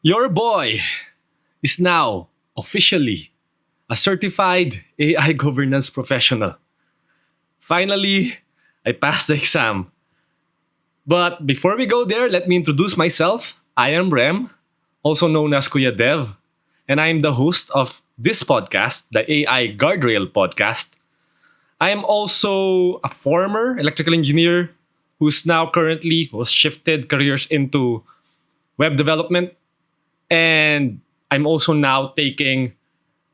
Your boy is now officially a certified AI governance professional. Finally, I passed the exam. But before we go there, let me introduce myself. I am Rem, also known as Kuya Dev, and I am the host of this podcast, the AI Guardrail podcast. I am also a former electrical engineer who's now currently was shifted careers into web development, and I'm also now taking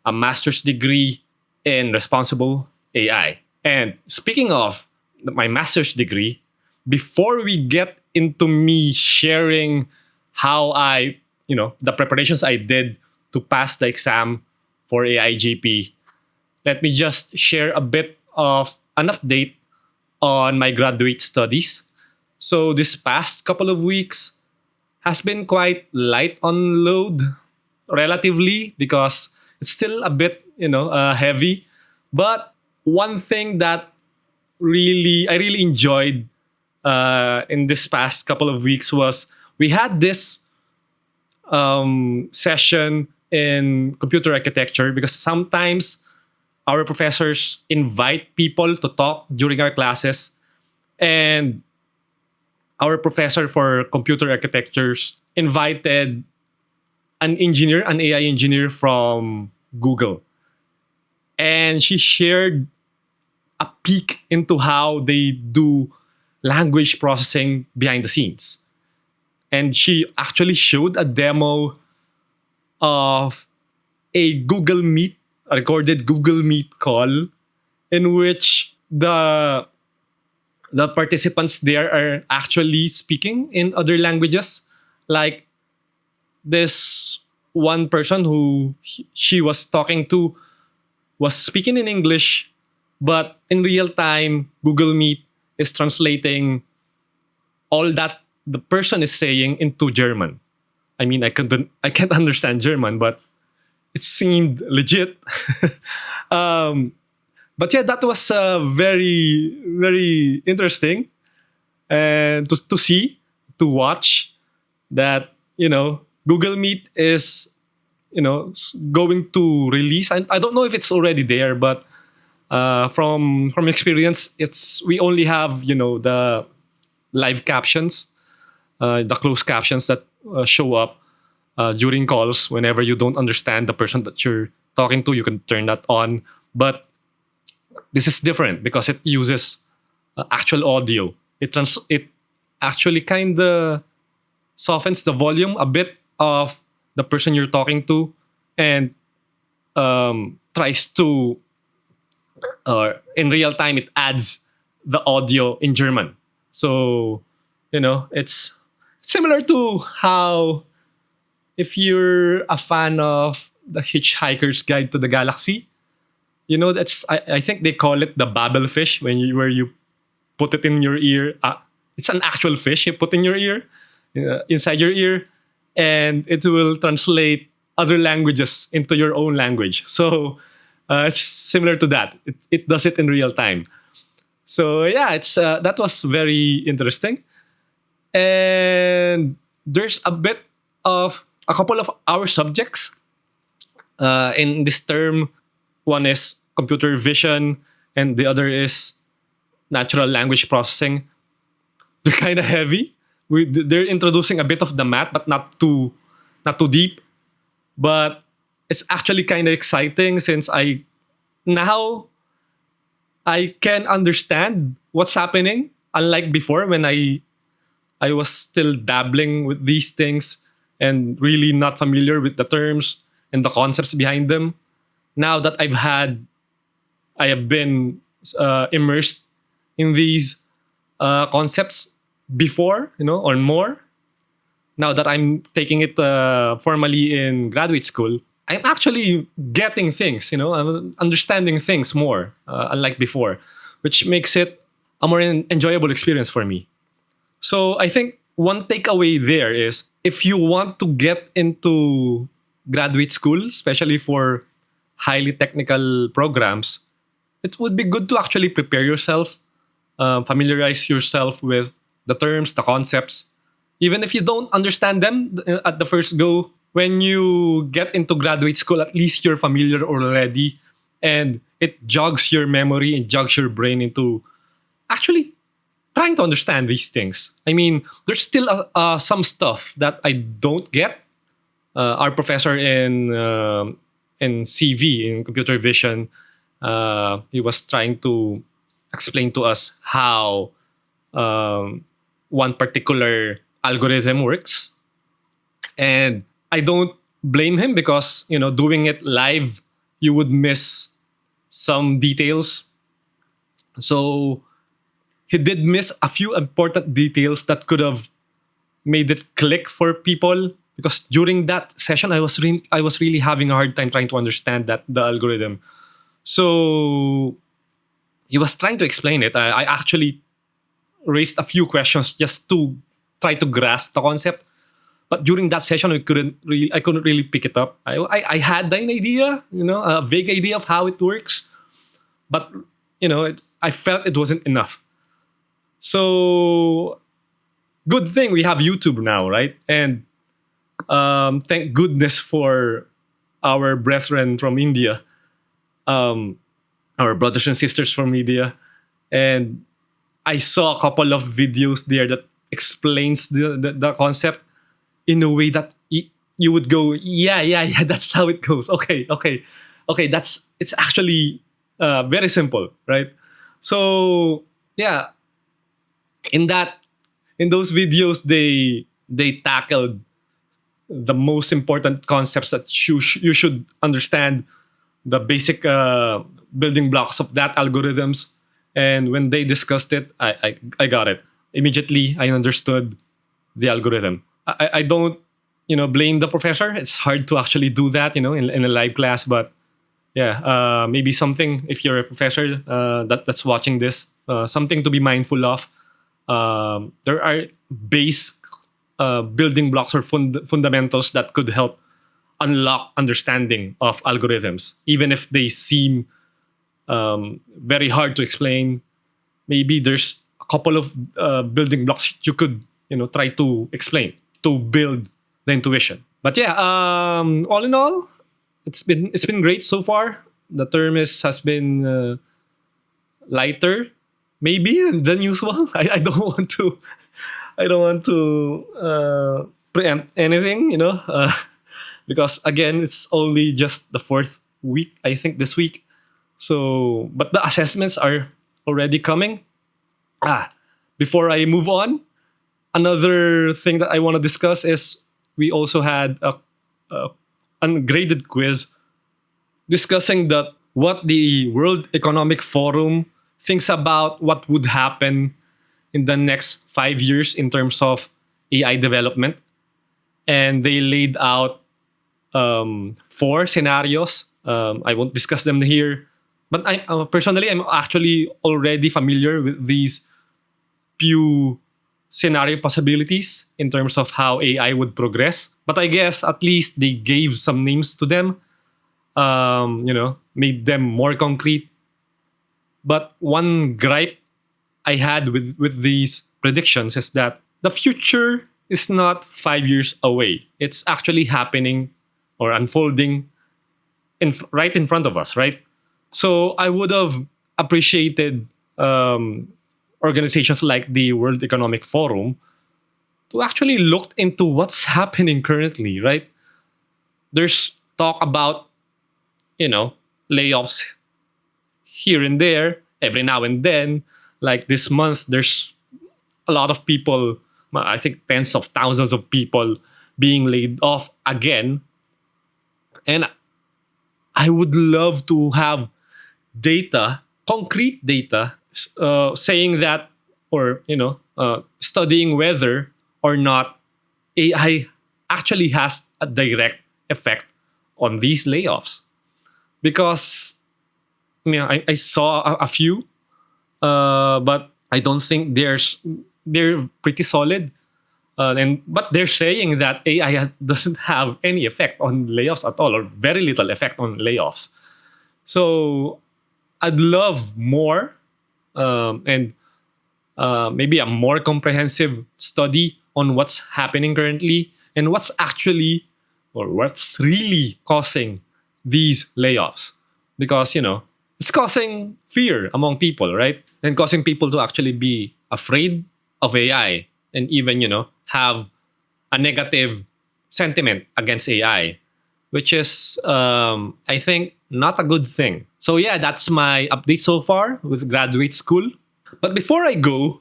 a master's degree in responsible AI. And speaking of my master's degree, before we get into me sharing how the preparations I did to pass the exam for AIGP, let me just share a bit of an update on my graduate studies. So this past couple of weeks has been quite light on load relatively because it's still a bit heavy. But one thing that I really enjoyed in this past couple of weeks was we had this session in computer architecture, because sometimes our professors invite people to talk during our classes, and our professor for computer architectures invited an AI engineer from Google. And she shared a peek into how they do language processing behind the scenes. And she actually showed a demo of a recorded Google Meet call in which the participants there are actually speaking in other languages. Like this one person who she was talking to was speaking in English, but in real time, Google Meet is translating all that the person is saying into German. I mean, I can't understand German, but it seemed legit. um, but yeah, that was very, very interesting, and to see, to watch that, Google Meet is, going to release. I don't know if it's already there, but from experience, we only have, the live captions, the closed captions that show up during calls. Whenever you don't understand the person that you're talking to, you can turn that on. But this is different because it uses actual audio. It actually kind of softens the volume a bit of the person you're talking to, and tries to in real time it adds the audio in German. So it's similar to how, if you're a fan of the Hitchhiker's Guide to the Galaxy, that's I think they call it the Babel fish, where you put it in your ear. It's an actual fish you put in your ear, inside your ear, and it will translate other languages into your own language. So it's similar to that. It does it in real time. So yeah, it's that was very interesting. And there's a couple of our subjects in this term. One is computer vision, and the other is natural language processing. They're kind of heavy. They're introducing a bit of the math, but not too deep. But it's actually kind of exciting, since now I can understand what's happening, unlike before when I was still dabbling with these things and really not familiar with the terms and the concepts behind them. Now that I have been immersed in these concepts before, or more. Now that I'm taking it formally in graduate school, I'm actually getting things, I'm understanding things more, unlike before, which makes it a more enjoyable experience for me. So I think one takeaway there is, if you want to get into graduate school, especially for highly technical programs, it would be good to actually prepare yourself, familiarize yourself with the terms, the concepts. Even if you don't understand them at the first go, when you get into graduate school, at least you're familiar already, and it jogs your memory and jogs your brain into actually trying to understand these things. I mean, there's still some stuff that I don't get. Our professor in CV, in computer vision, he was trying to explain to us how one particular algorithm works, and I don't blame him because doing it live, you would miss some details. So he did miss a few important details that could have made it click for people, because during that session I was really having a hard time trying to understand that the algorithm. So he was trying to explain it. I actually raised a few questions just to try to grasp the concept. But during that session, I couldn't really pick it up. I had an idea, a vague idea of how it works, but I felt it wasn't enough. So good thing we have YouTube now, right? And thank goodness for our brethren from India, um, our brothers and sisters from India, and I saw a couple of videos there that explains the concept in a way that you would go, yeah, yeah, yeah, that's how it goes. Okay, okay, okay. It's actually very simple, right? So yeah, in that in those videos, they tackled the most important concepts that you should understand, the basic building blocks of that algorithms. And when they discussed it, I got it immediately. I understood the algorithm. I don't blame the professor. It's hard to actually do that in a live class. But yeah, maybe something, if you're a professor that's watching this, something to be mindful of. There are base building blocks or fundamentals that could help unlock understanding of algorithms, even if they seem very hard to explain. Maybe there's a couple of building blocks you could try to explain to build the intuition. But yeah, all in all, it's been great so far. The term has been lighter, maybe, than usual. I don't want to preempt anything, because again, it's only just the fourth week, I think, this week. So, but the assessments are already coming. Before I move on, another thing that I want to discuss is we also had a ungraded quiz discussing what the World Economic Forum thinks about what would happen in the next 5 years in terms of AI development. And they laid out four scenarios. I won't discuss them here, but I personally, I'm actually already familiar with these few scenario possibilities in terms of how AI would progress. But I guess at least they gave some names to them, made them more concrete. But one gripe I had with these predictions is that the future is not 5 years away. It's actually happening or unfolding right in front of us, right? So I would have appreciated organizations like the World Economic Forum to actually look into what's happening currently, right? There's talk about, layoffs here and there, every now and then. Like this month, there's a lot of people, I think tens of thousands of people being laid off again. And I would love to have data, concrete data, saying that, or studying whether or not AI actually has a direct effect on these layoffs. Because I saw a few, but I don't think they're pretty solid. But they're saying that AI doesn't have any effect on layoffs at all, or very little effect on layoffs. So I'd love more, and maybe a more comprehensive study on what's happening currently and what's actually or what's really causing these layoffs. Because, it's causing fear among people, right? And causing people to actually be afraid of AI and even, have a negative sentiment against AI, which is, I think, not a good thing. So, yeah, that's my update so far with graduate school. But before I go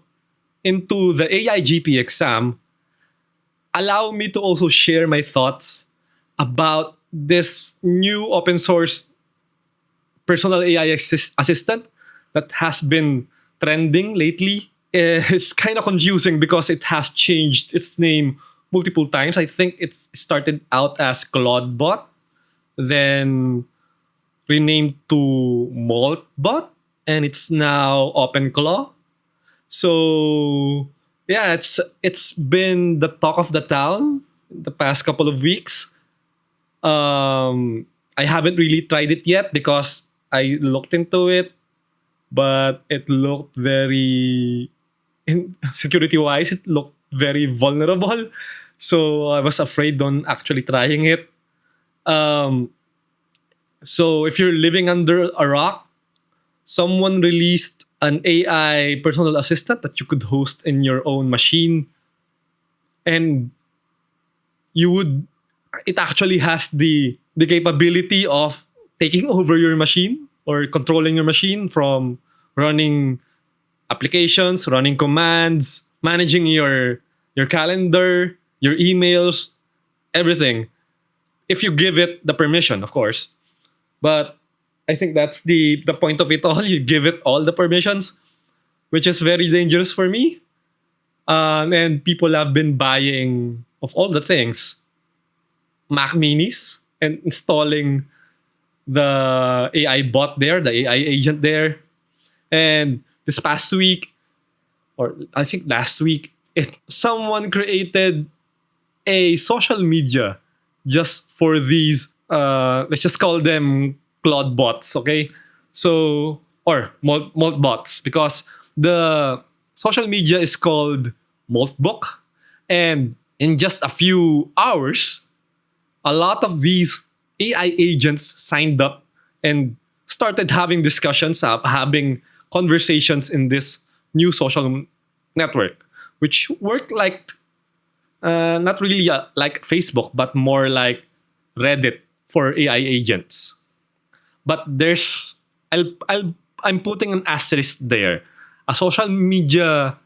into the AIGP exam, allow me to also share my thoughts about this new open source personal AI assistant that has been trending lately. It's kind of confusing because it has changed its name multiple times. I think it started out as Claudebot, then renamed to Moltbot, and it's now OpenClaw. So yeah, it's been the talk of the town the past couple of weeks. I haven't really tried it yet because I looked into it, but it looked very, in security wise, it looked very vulnerable. So I was afraid on actually trying it. Um, so if you're living under a rock, someone released an AI personal assistant that you could host in your own machine, and you would it actually has the capability of taking over your machine or controlling your machine from running applications, running commands, managing your calendar, your emails, everything. If you give it the permission, of course. But I think that's the point of it all. You give it all the permissions, which is very dangerous for me. And people have been buying, of all the things, Mac Minis and installing the AI bot there, the AI agent there. And this past week, or I think last week, someone created a social media just for these. Let's just call them Claude bots, okay? So or Molt bots, because the social media is called Moltbot, and in just a few hours, a lot of these AI agents signed up and started having discussions, having conversations in this new social network, which worked like not really like Facebook, but more like Reddit for AI agents. But I'm putting an asterisk there, a social media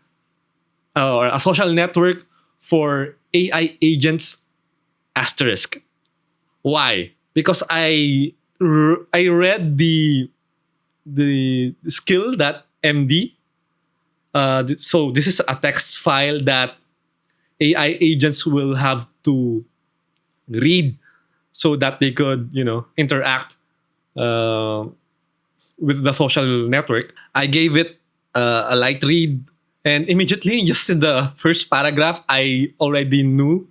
or a social network for AI agents asterisk. Why? Because I read the skill that MD. So this is a text file that AI agents will have to read so that they could interact uh, with the social network. I gave it a light read, and immediately, just in the first paragraph, I already knew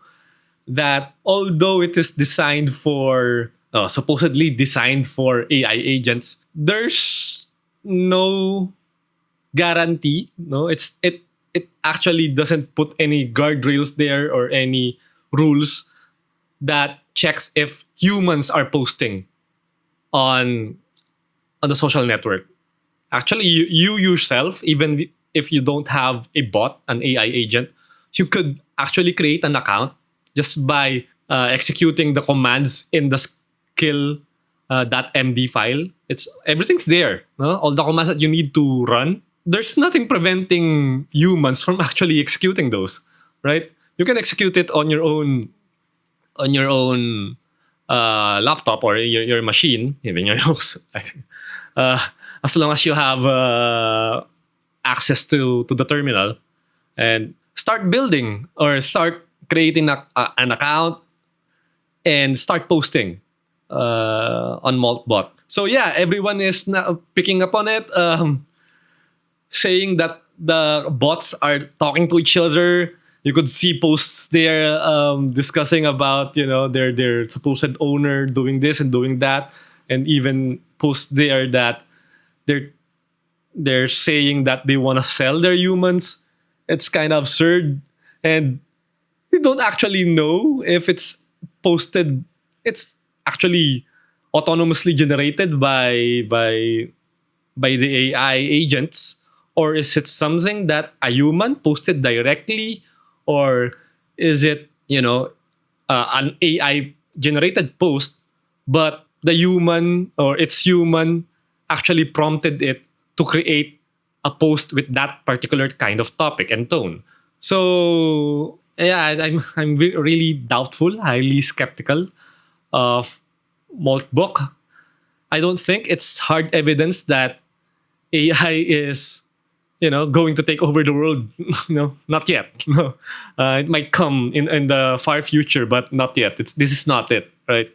that although it is designed for supposedly designed for AI agents, there's no guarantee. No, it actually doesn't put any guardrails there or any rules that checks if humans are posting on the social network. Actually, you yourself, even if you don't have a bot, an AI agent, you could actually create an account just by executing the commands in the skill .md file. It's everything's there. No? All the commands that you need to run. There's nothing preventing humans from actually executing those, right? You can execute it on your own laptop or your machine, even your house. uh, as long as you have access to the terminal, and start building or start creating an account and start posting on Moltbot. So yeah, everyone is now picking up on it, saying that the bots are talking to each other. You could see posts there discussing about their supposed owner doing this and doing that, and even posts there that they're they're saying that they want to sell their humans. It's kind of absurd, and you don't actually know if it's posted, it's actually autonomously generated by the AI agents, or is it something that a human posted directly, or is it, an AI generated post, but the human, or its human, actually prompted it to create a post with that particular kind of topic and tone. So yeah, I'm really doubtful, highly skeptical of Moltbot. I don't think it's hard evidence that AI is, going to take over the world. No, not yet. No, it might come in the far future, but not yet. This is not it, right?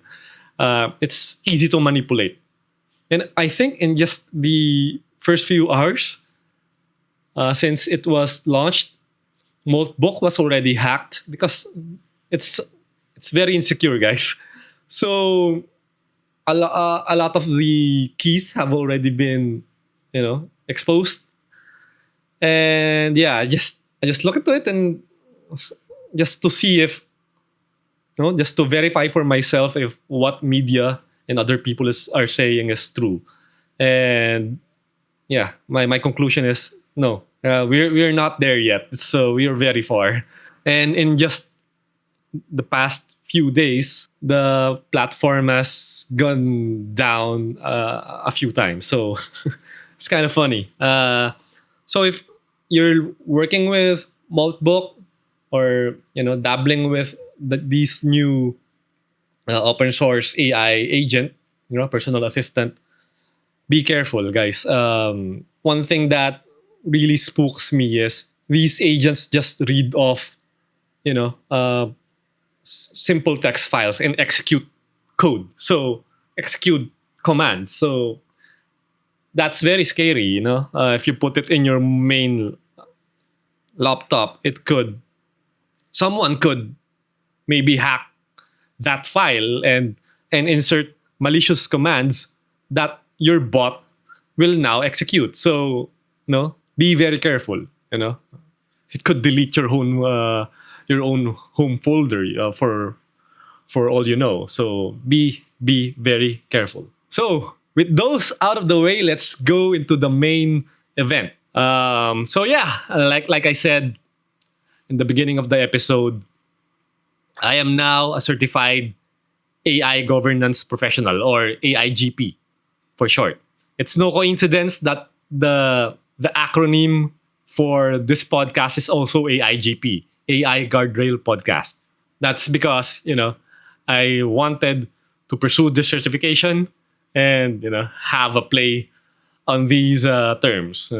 It's easy to manipulate, and I think in just the first few hours since it was launched, most book was already hacked because it's it's very insecure, guys. So a lot of the keys have already been, exposed. And yeah, I just look into it, and just to see if, just to verify for myself if what media and other people are saying is true. And yeah, my conclusion is no, we're not there yet, so we are very far. And in just the past few days, the platform has gone down a few times. So it's kind of funny. So if you're working with Maltbook, or dabbling with these new open source AI agent, personal assistant, be careful, guys. One thing that really spooks me is these agents just read off, simple text files and execute code. So execute commands. So that's very scary. If you put it in your main laptop, someone could maybe hack that file and insert malicious commands that your bot will now execute. So, be very careful. It could delete your own home folder for all you know. So be very careful. So with those out of the way, let's go into the main event. So yeah, like I said in the beginning of the episode, I am now a certified AI governance professional, or AIGP for short. It's no coincidence that the acronym for this podcast is also AIGP, AI Guardrail Podcast. That's because, I wanted to pursue this certification and, have a play on these terms.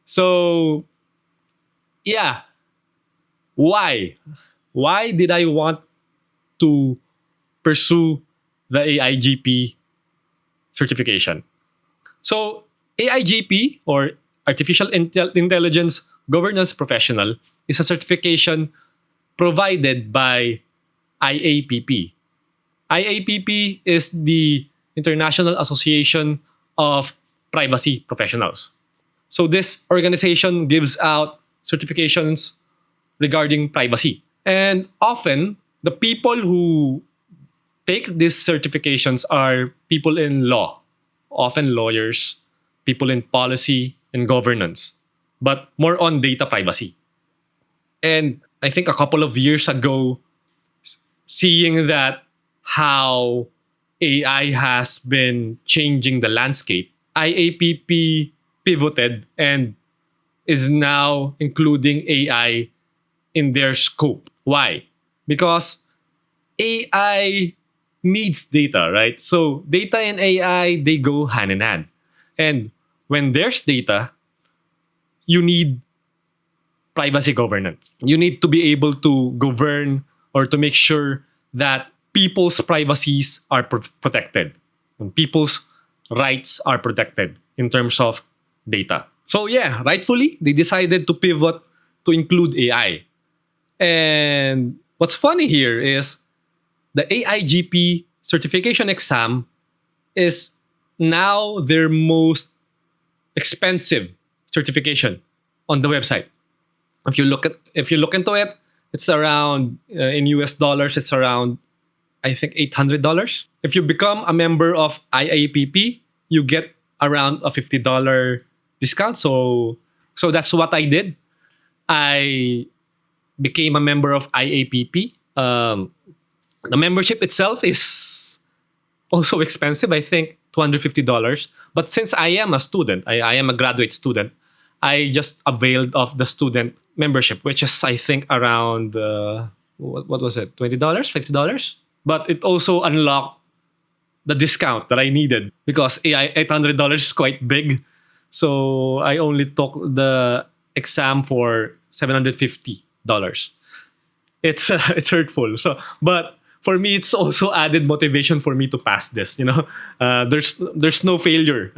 So yeah, why? Why did I want to pursue the AIGP certification? So AIGP, or Artificial Intelligence Governance Professional, is a certification provided by IAPP. IAPP is the International Association of Privacy Professionals. So this organization gives out certifications regarding privacy. And often, the people who take these certifications are people in law, often lawyers, people in policy and governance, but more on data privacy. And I think a couple of years ago, seeing that how AI has been changing the landscape, IAPP pivoted and is now including AI in their scope. Why? Because AI needs data, right? So data and AI, they go hand in hand. And when there's data, you need privacy governance. You need to be able to govern, or to make sure that people's privacies are protected, and people's rights are protected in terms of data. So yeah, rightfully, they decided to pivot to include AI. And what's funny here is the AIGP certification exam is now their most expensive certification on the website. If you look into it, it's around in US dollars, it's around, I think $800. If you become a member of IAPP, you get around a $50 discount. So that's what I did. I became a member of IAPP. The membership itself is also expensive. I think $250. But since I am a student, I am a graduate student, I just availed of the student membership, which is I think around what was it, $20, $50. But it also unlocked the discount that I needed because AI $800 is quite big. So I only took the exam for $750. It's hurtful. So, but for me, it's also added motivation for me to pass this. There's no failure.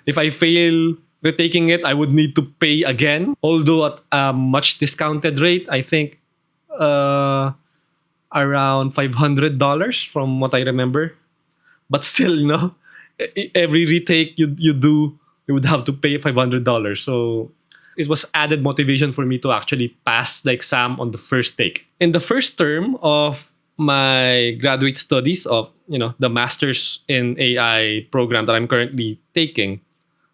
If I fail retaking it, I would need to pay again. Although at a much discounted rate, I think around $500 from what I remember. But still, every retake you do, you would have to pay $500. So it was added motivation for me to actually pass the exam on the first take. In the first term of my graduate studies of the masters in AI program that I'm currently taking,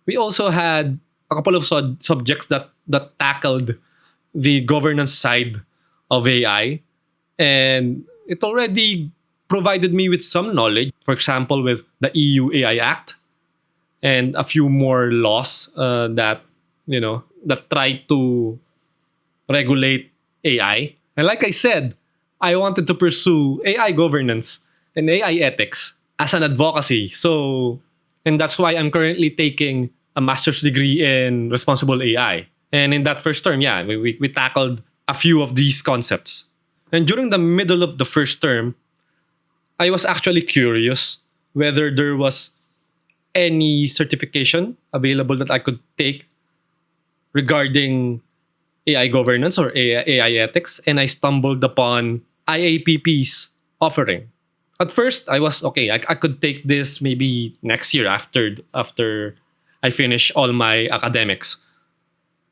we also had a couple of subjects that tackled the governance side of AI, and it already provided me with some knowledge. For example, with the EU AI Act and a few more laws that try to regulate AI. And like I said, I wanted to pursue AI governance and AI ethics as an advocacy. And that's why I'm currently taking a master's degree in responsible AI. And in that first term, yeah, we tackled a few of these concepts. And during the middle of the first term, I was actually curious whether there was any certification available that I could take regarding AI governance or AI ethics, and I stumbled upon IAPP's offering. At first, I was okay. I could take this maybe next year after I finish all my academics.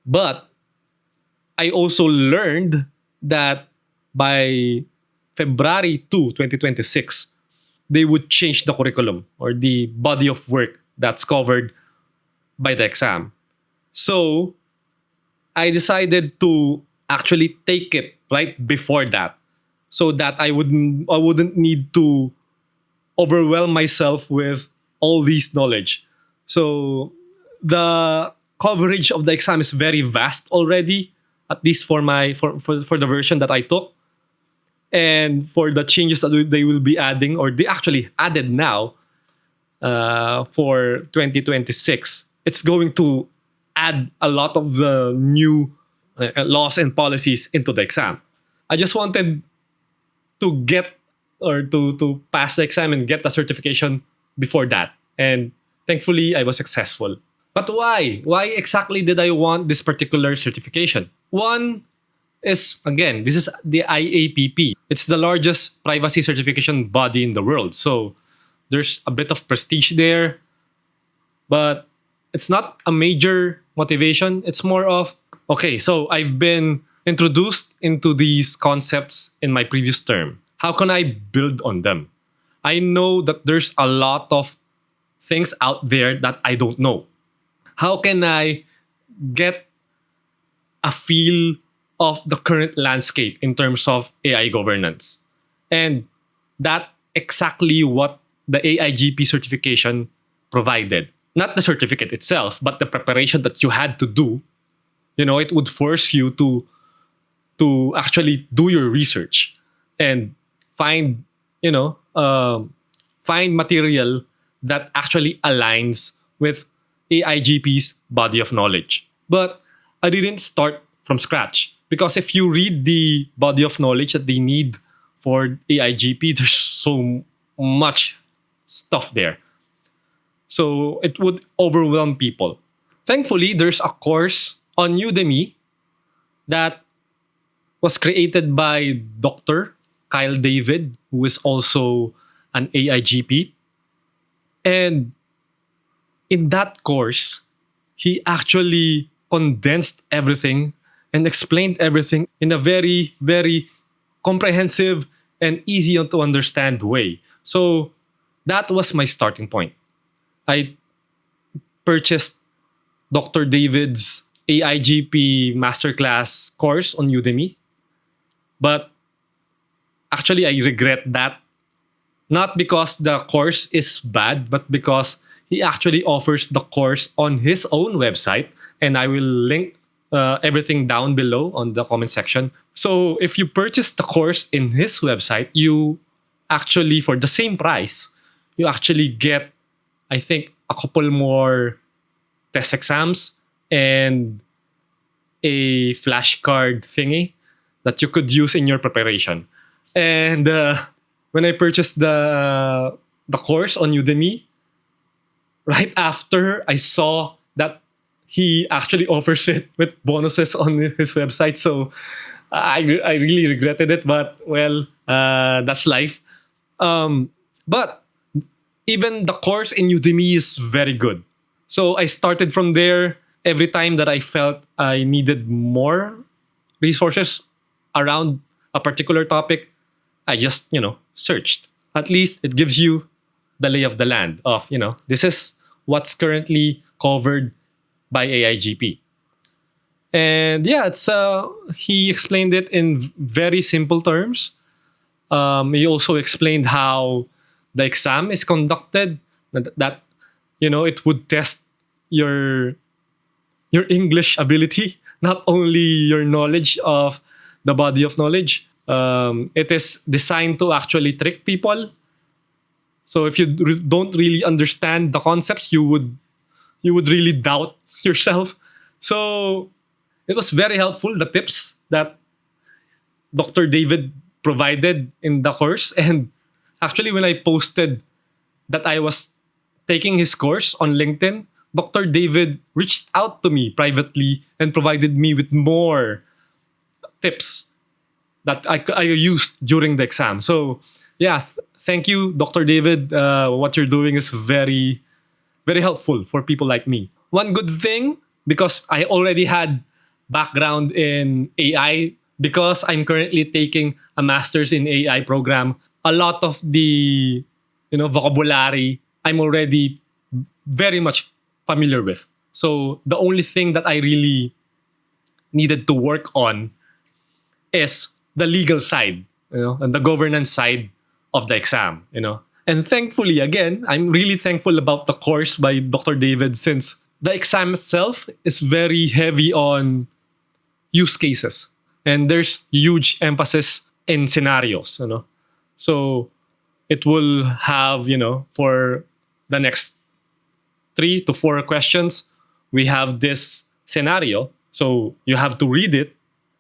But I also learned that by February 2, 2026, they would change the curriculum or the body of work that's covered by the exam. So I decided to actually take it right before that, so that I wouldn't need to overwhelm myself with all these knowledge. So the coverage of the exam is very vast already, at least for for the version that I took. And for the changes that they will be adding, or they actually added now for 2026, it's going to add a lot of the new laws and policies into the exam. I just wanted to get or to pass the exam and get the certification before that. And thankfully, I was successful. But why? Why exactly did I want this particular certification? One is, again, this is the IAPP. It's the largest privacy certification body in the world. So there's a bit of prestige there, but it's not a major motivation. It's more of, okay, so I've been introduced into these concepts in my previous term. How can I build on them? I know that there's a lot of things out there that I don't know. How can I get a feel of the current landscape in terms of AI governance? And that exactly what the AIGP certification provided. Not the certificate itself, but the preparation that you had to do. It would force you to actually do your research and find, find material that actually aligns with AIGP's body of knowledge. But I didn't start from scratch, because if you read the body of knowledge that they need for AIGP, there's so much stuff there. So it would overwhelm people. Thankfully, there's a course on Udemy that was created by Dr. Kyle David, who is also an AIGP. And in that course, he actually condensed everything and explained everything in a very, very comprehensive and easy to understand way. So that was my starting point. I purchased Dr. David's AIGP masterclass course on Udemy, but actually I regret that, not because the course is bad, but because he actually offers the course on his own website. And I will link everything down below on the comment section. So if you purchase the course in his website, you actually, for the same price, you actually get, I think, a couple more test exams and a flashcard thingy that you could use in your preparation. And when I purchased the course on Udemy, right after I saw that he actually offers it with bonuses on his website. So I really regretted it, but well, that's life. But even the course in Udemy is very good. So I started from there. Every time that I felt I needed more resources around a particular topic, I just, searched. At least it gives you the lay of the land of, this is what's currently covered by AIGP. And yeah, it's he explained it in very simple terms. He also explained how the exam is conducted, that it would test your English ability, not only your knowledge of the body of knowledge. It is designed to actually trick people. So if you don't really understand the concepts, you would really doubt yourself. So it was very helpful, the tips that Dr. David provided in the course. And actually, when I posted that I was taking his course on LinkedIn, Dr. David reached out to me privately and provided me with more tips that I used during the exam. So, yeah, thank you, Dr. David. What you're doing is very, very helpful for people like me. One good thing, because I already had background in AI, because I'm currently taking a master's in AI program, a lot of the vocabulary I'm already very much familiar with. So the only thing that I really needed to work on is the legal side, and the governance side of the exam. And thankfully, again, I'm really thankful about the course by Dr. David, since the exam itself is very heavy on use cases. And there's huge emphasis in scenarios. So it will have, for the next 3 to 4 questions, we have this scenario. So you have to read it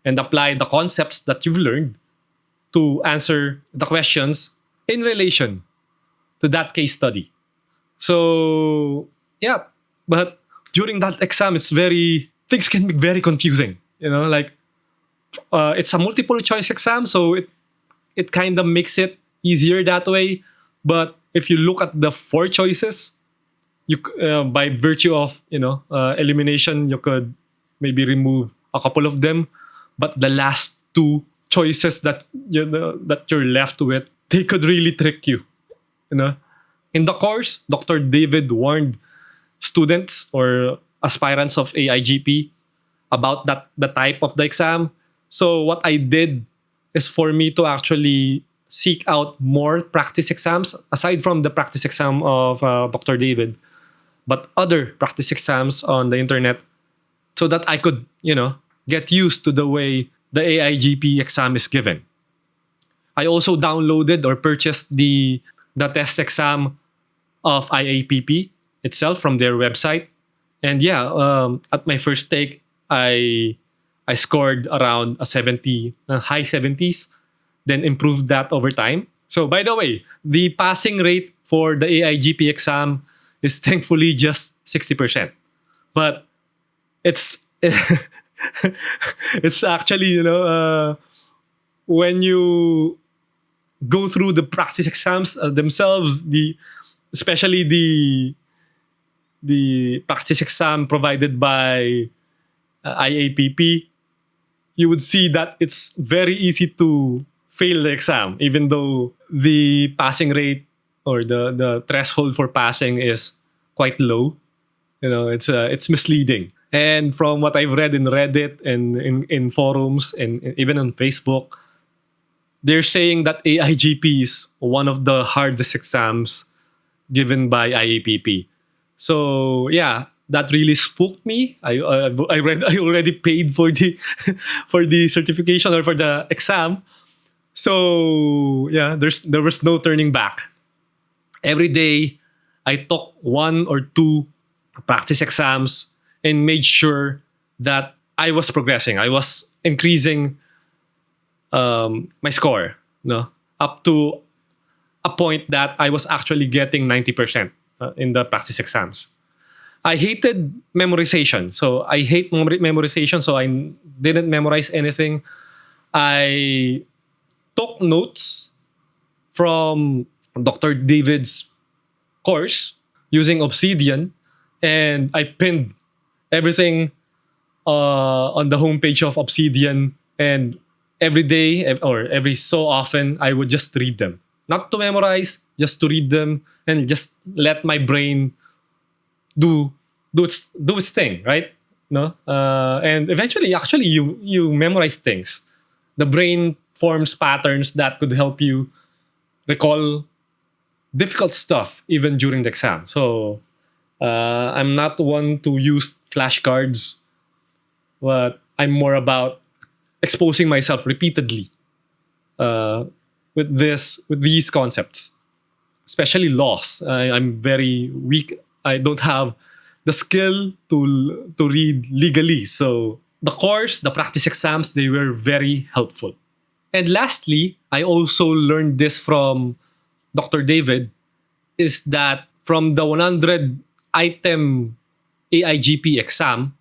and apply the concepts that you've learned to answer the questions in relation to that case study. So, yeah, but during that exam, things can be very confusing. Like it's a multiple choice exam, so it kind of makes it easier that way. But if you look at the 4 choices, you by virtue of elimination, you could maybe remove a couple of them, but the last 2 choices that you're left with, they could really trick you. In the course, Dr. David warned students or aspirants of AIGP about the type of the exam. So what I did is for me to actually seek out more practice exams aside from the practice exam of Dr. David, but other practice exams on the internet, so that I could, get used to the way the AIGP exam is given. I also downloaded or purchased the test exam of IAPP itself from their website. And yeah, at my first take, I scored around a 70, high 70s, then improved that over time. So by the way, the passing rate for the AIGP exam is thankfully just 60%. But it's it's actually, when you go through the practice exams themselves, especially the practice exam provided by IAPP, you would see that it's very easy to fail the exam, even though the passing rate or the threshold for passing is quite low. It's misleading. And from what I've read in Reddit and in forums and even on Facebook, they're saying that AIGP is one of the hardest exams given by IAPP. So yeah, that really spooked me. I already paid for the for the certification or for the exam. So yeah, there was no turning back. Every day, I took one or two practice exams and made sure that I was progressing. I was increasing my score, no, up to a point that I was actually getting 90% in the practice exams. I hated memorization. So I hate memorization. So I didn't memorize anything. I took notes from Dr. David's course using Obsidian, and I pinned everything on the homepage of Obsidian. And every day or every so often, I would just read them, not to memorize, just to read them and just let my brain do do its thing, right? No, and eventually, actually, you memorize things. The brain forms patterns that could help you recall difficult stuff even during the exam. So I'm not one to use flashcards, but I'm more about exposing myself repeatedly uh, with these concepts, especially laws. I'm very weak. I don't have the skill to read legally. So the course, the practice exams, they were very helpful. And lastly, I also learned this from Dr. David, is that from the 100 item AIGP exam,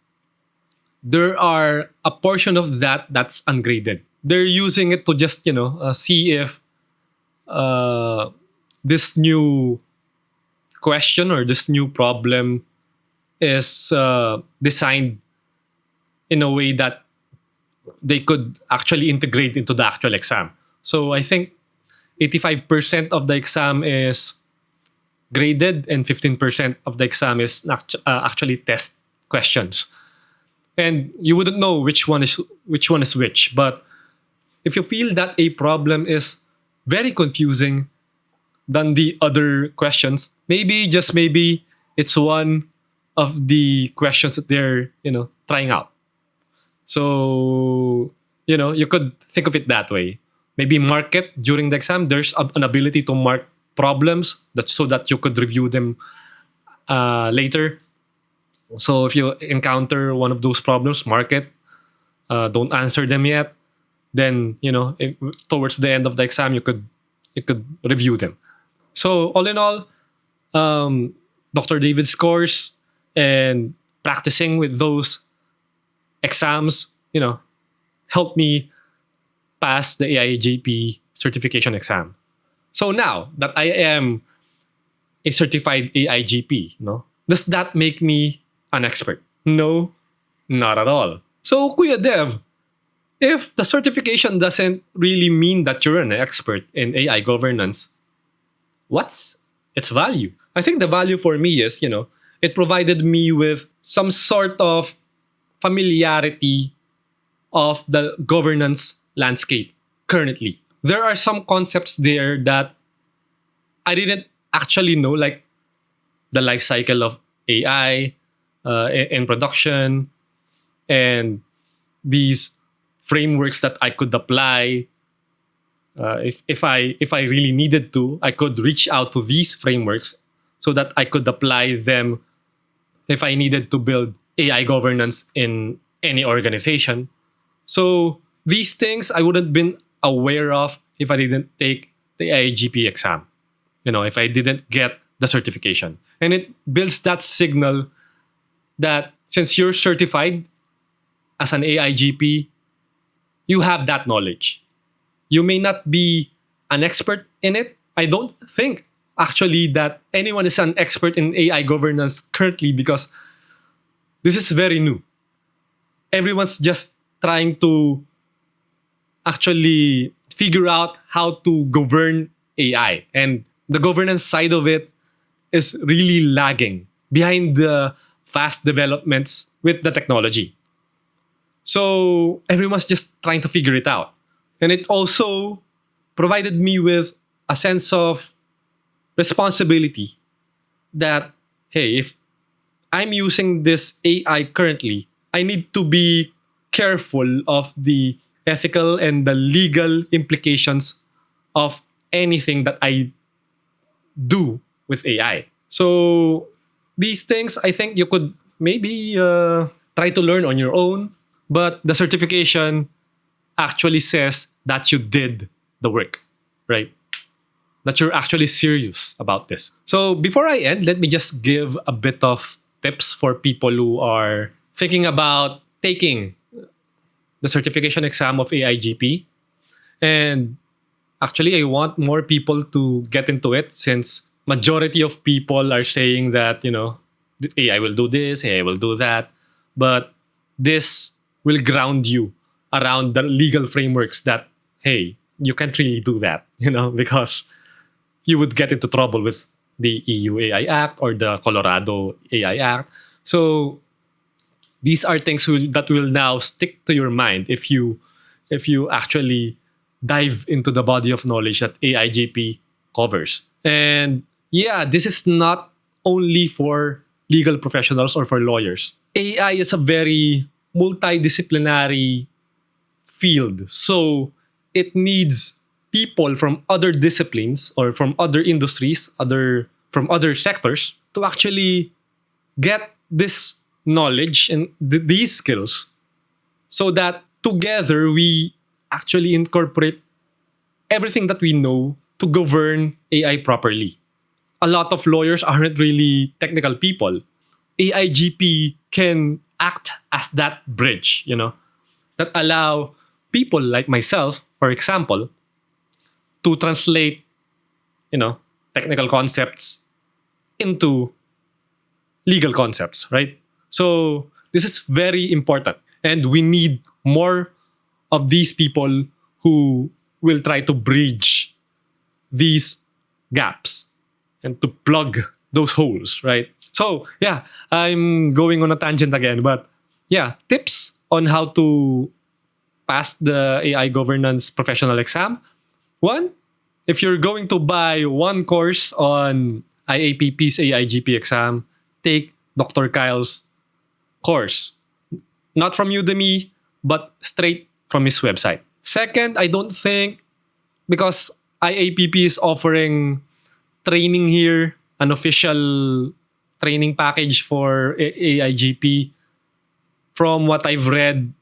there are a portion of that that's ungraded. They're using it to just, see if uh, this new question or this new problem is designed in a way that they could actually integrate into the actual exam. So I think 85% of the exam is graded and 15% of the exam is actually test questions. And you wouldn't know which one is which. But if you feel that a problem is very confusing than the other questions, maybe just maybe it's one of the questions that they're trying out. So you could think of it that way. Maybe mark it during the exam. There's an ability to mark problems that so that you could review them later. So if you encounter one of those problems, mark it. Don't answer them yet. Then towards the end of the exam, you could review them. So all in all, Dr. David's course and practicing with those exams, helped me pass the AIJP certification exam. So now that I am a certified AIGP, does that make me an expert? No, not at all. So, Kuya Dev, if the certification doesn't really mean that you're an expert in AI governance, what's its value? I think the value for me is, it provided me with some sort of familiarity of the governance landscape currently. There are some concepts there that I didn't actually know, like the life cycle of AI in production, and these frameworks that I could apply. If I really needed to, I could reach out to these frameworks so that I could apply them if I needed to build AI governance in any organization. So these things I wouldn't been aware of if I didn't take the AIGP exam. If I didn't get the certification. And it builds that signal that since you're certified as an AIGP, you have that knowledge. You may not be an expert in it. I don't think actually that anyone is an expert in AI governance currently, because this is very new. Everyone's just trying to actually figure out how to govern AI. And the governance side of it is really lagging behind the fast developments with the technology. So everyone's just trying to figure it out. And it also provided me with a sense of responsibility that, hey, if I'm using this AI currently, I need to be careful of the ethical and the legal implications of anything that I do with AI. So these things, I think you could maybe try to learn on your own, but the certification actually says that you did the work, right? That you're actually serious about this. So before I end, let me just give a bit of tips for people who are thinking about taking the certification exam of AIGP. And actually, I want more people to get into it, since majority of people are saying that, AI will do this, AI will do that. But this will ground you around the legal frameworks that, hey, you can't really do that, because you would get into trouble with the EU AI Act or the Colorado AI Act. So these are things that will now stick to your mind if you actually dive into the body of knowledge that AIGP covers. And yeah, this is not only for legal professionals or for lawyers. AI is a very multidisciplinary field. So it needs people from other disciplines or from other industries, from other sectors to actually get this knowledge and these skills, so that together we actually incorporate everything that we know to govern AI properly. A lot of lawyers aren't really technical people. AIGP can act as that bridge, that allow people like myself, for example, to translate, technical concepts into legal concepts, right? So this is very important. And we need more of these people who will try to bridge these gaps and to plug those holes, right? So yeah, I'm going on a tangent again, but yeah, tips on how to pass the AI governance professional exam. One, if you're going to buy one course on IAPP's AIGP exam, take Dr. Kyle's course. Not from Udemy, but straight from his website. Second, I don't think, because IAPP is offering training here, an official training package for AIGP. From what I've read,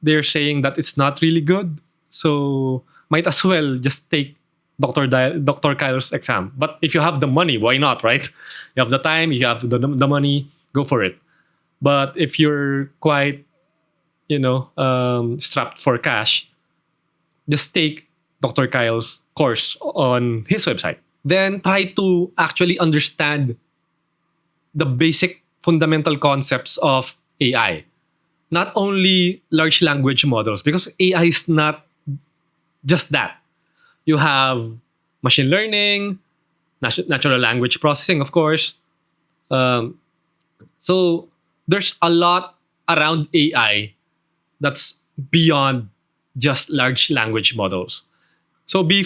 they're saying that it's not really good. So might as well just take Dr. Kyle's exam. But if you have the money, why not, right? You have the time, you have the money, go for it. But if you're quite, strapped for cash, just take Dr. Kyle's course on his website. Then try to actually understand the basic fundamental concepts of AI. Not only large language models, because AI is not just that. You have machine learning, natural language processing, of course. So there's a lot around AI that's beyond just large language models. So be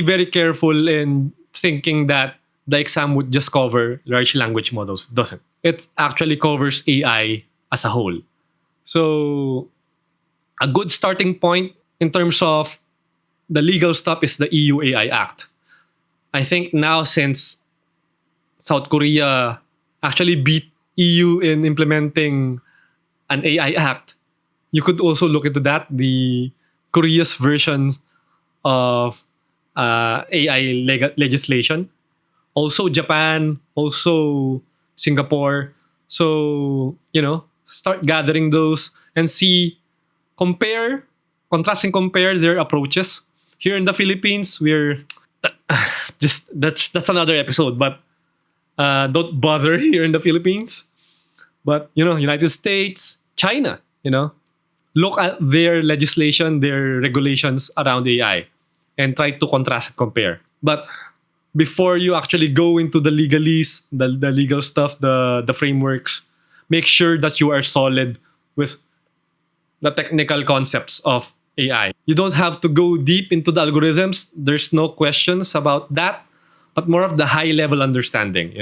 very careful in thinking that the exam would just cover large language models. It doesn't. It actually covers AI as a whole. So a good starting point in terms of the legal stuff is the EU AI Act. I think now, since South Korea actually beat EU in implementing an AI Act, you could also look into that, the Korea's version of AI legislation. Also Japan, also Singapore. So, start gathering those and see, contrast and compare their approaches. Here in the Philippines, we're just that's another episode, but don't bother here in the Philippines. But United States, China, look at their legislation, their regulations around AI, and try to contrast and compare. But before you actually go into the legalese, the legal stuff, the frameworks, make sure that you are solid with the technical concepts of AI. You don't have to go deep into the algorithms. There's no questions about that, but more of the high level understanding,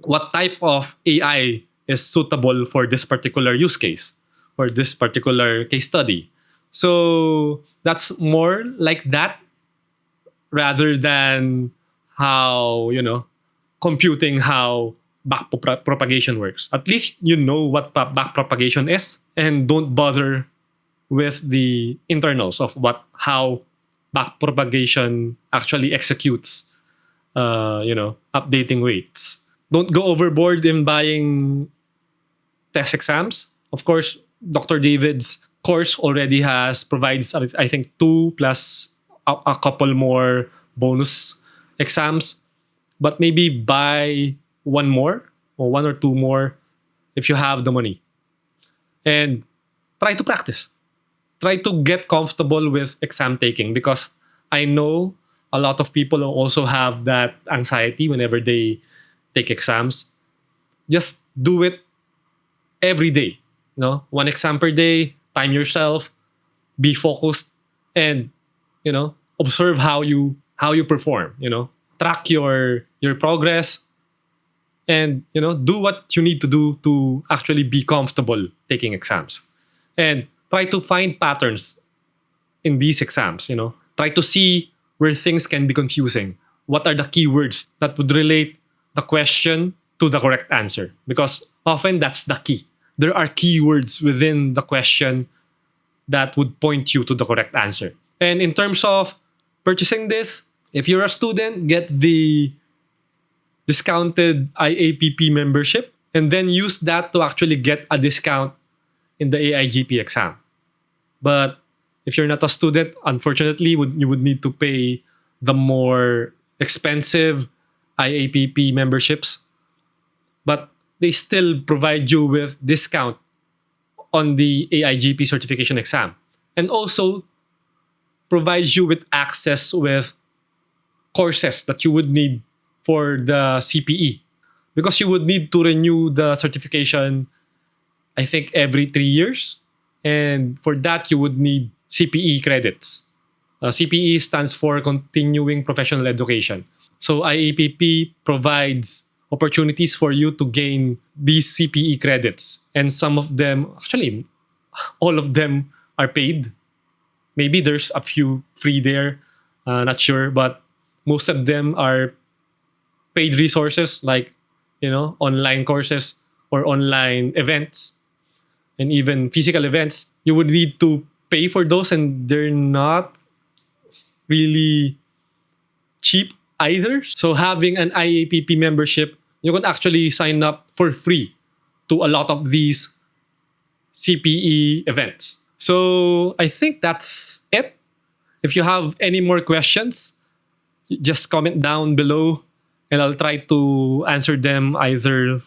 what type of AI is suitable for this particular use case, for this particular case study. So that's more like that rather than how, computing how propagation works. At least you know what back propagation is and don't bother with the internals of how back propagation actually executes, updating weights. Don't go overboard in buying test exams. Of course, Dr. David's course already provides, I think, two plus a couple more bonus exams. But maybe buy one more or one or two more if you have the money. And try to practice. Try to get comfortable with exam taking, because I know a lot of people also have that anxiety whenever they take exams. Just do it every day. One exam per day, time yourself, be focused, and observe how you perform. Track your progress, and do what you need to do to actually be comfortable taking exams, and try to find patterns in these exams. Try to see where things can be confusing. What are the keywords that would relate the question to the correct answer? Because often that's the key. There are keywords within the question that would point you to the correct answer. And in terms of purchasing this, if you're a student, get the discounted IAPP membership and then use that to actually get a discount in the AIGP exam. But if you're not a student, unfortunately, you would need to pay the more expensive IAPP memberships. But they still provide you with discount on the AIGP certification exam, and also provides you with access with courses that you would need for the CPE, because you would need to renew the certification, I think, every 3 years. And for that, you would need CPE credits. CPE stands for Continuing Professional Education. So IAPP provides opportunities for you to gain these CPE credits. And some of them, actually, all of them are paid. Maybe there's a few free there, not sure. But most of them are paid resources, like, online courses or online events, and even physical events. You would need to pay for those, and they're not really cheap either. So having an IAPP membership, you can actually sign up for free to a lot of these CPE events. So I think that's it. If you have any more questions, just comment down below, and I'll try to answer them either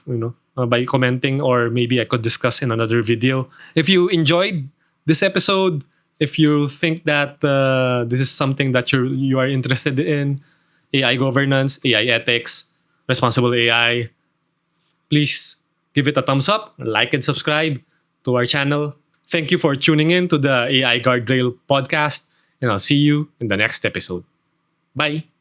by commenting, or maybe I could discuss in another video. If you enjoyed this episode, if you think that this is something that you are interested in, AI governance, AI ethics, responsible AI, please give it a thumbs up, like and subscribe to our channel. Thank you for tuning in to the AI Guardrail podcast, and I'll see you in the next episode. Bye.